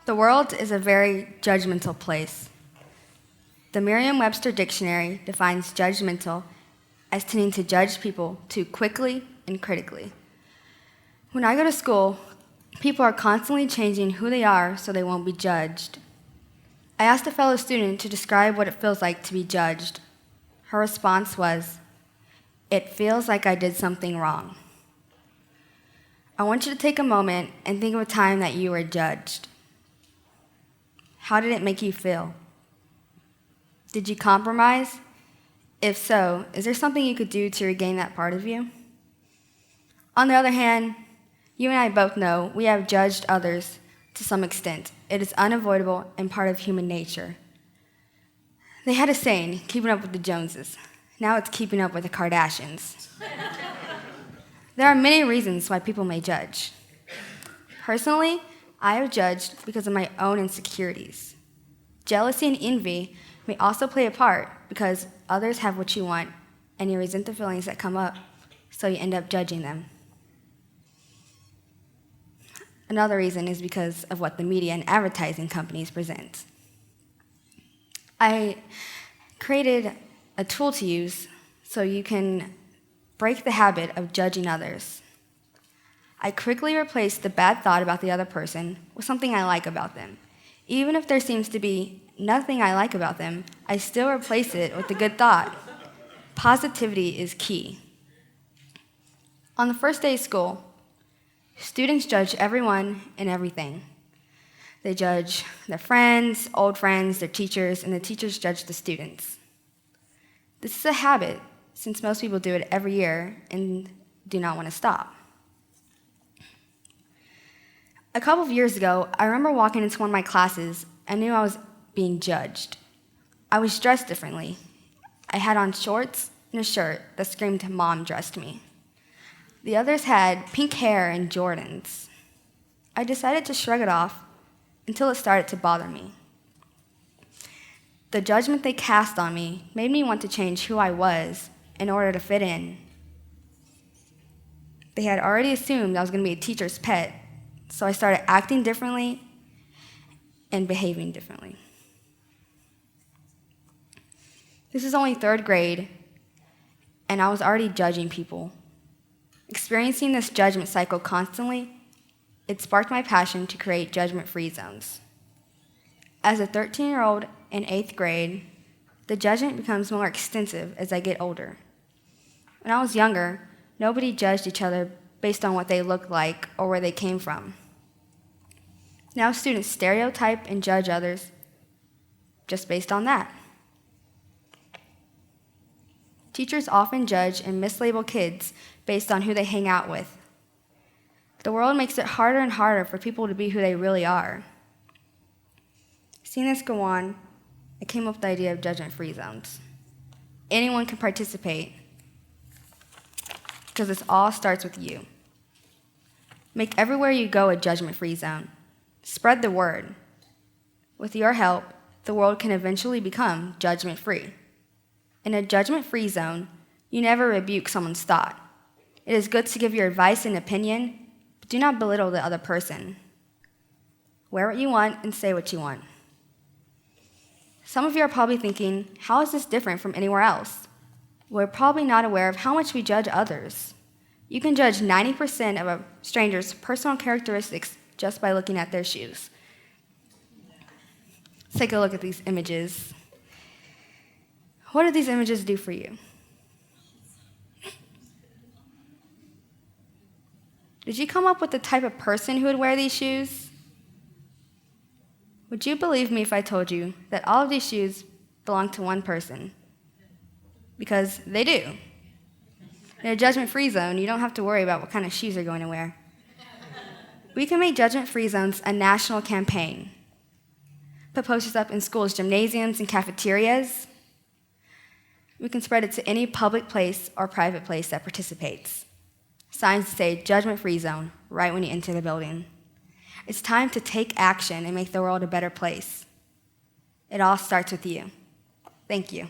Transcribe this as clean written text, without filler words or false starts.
The world is a very judgmental place. The Merriam-Webster dictionary defines judgmental as tending to judge people too quickly and critically. When I go to school, people are constantly changing who they are so they won't be judged. I asked a fellow student to describe what it feels like to be judged. Her response was, "It feels like I did something wrong." I want you to take a moment and think of a time that you were judged. How did it make you feel? Did you compromise? If so, is there something you could do to regain that part of you? On the other hand, you and I both know we have judged others to some extent. It is unavoidable and part of human nature. They had a saying, keeping up with the Joneses. Now it's keeping up with the Kardashians. There are many reasons why people may judge. Personally, I have judged because of my own insecurities. Jealousy and envy may also play a part because others have what you want and you resent the feelings that come up, so you end up judging them. Another reason is because of what the media and advertising companies present. I created a tool to use so you can break the habit of judging others. I quickly replaced the bad thought about the other person with something I like about them. Even if there seems to be nothing I like about them, I still replace it with a good thought. Positivity is key. On the first day of school, students judge everyone and everything. They judge their friends, old friends, their teachers, and the teachers judge the students. This is a habit, since most people do it every year and do not want to stop. A couple of years ago, I remember walking into one of my classes and knew I was being judged. I was dressed differently. I had on shorts and a shirt that screamed "Mom dressed me." The others had pink hair and Jordans. I decided to shrug it off until it started to bother me. The judgment they cast on me made me want to change who I was in order to fit in. They had already assumed I was going to be a teacher's pet, so I started acting differently and behaving differently. This is only third grade, and I was already judging people. Experiencing this judgment cycle constantly, it sparked my passion to create judgment-free zones. As a 13-year-old in 8th grade, the judgment becomes more extensive as I get older. When I was younger, nobody judged each other based on what they looked like or where they came from. Now students stereotype and judge others just based on that. Teachers often judge and mislabel kids based on who they hang out with. The world makes it harder and harder for people to be who they really are. Seeing this go on, I came up with the idea of judgment-free zones. Anyone can participate because this all starts with you. Make everywhere you go a judgment-free zone. Spread the word. With your help, the world can eventually become judgment-free. In a judgment-free zone, you never rebuke someone's thought. It is good to give your advice and opinion, but do not belittle the other person. Wear what you want and say what you want. Some of you are probably thinking, how is this different from anywhere else? We're probably not aware of how much we judge others. You can judge 90% of a stranger's personal characteristics just by looking at their shoes. Let's take a look at these images. What do these images do for you? Did you come up with the type of person who would wear these shoes? Would you believe me if I told you that all of these shoes belong to one person? Because they do. In a judgment-free zone, you don't have to worry about what kind of shoes you're going to wear. We can make judgment-free zones a national campaign. Put posters up in schools' gymnasiums and cafeterias. We can spread it to any public place or private place that participates. Signs say judgment-free zone right when you enter the building. It's time to take action and make the world a better place. It all starts with you. Thank you.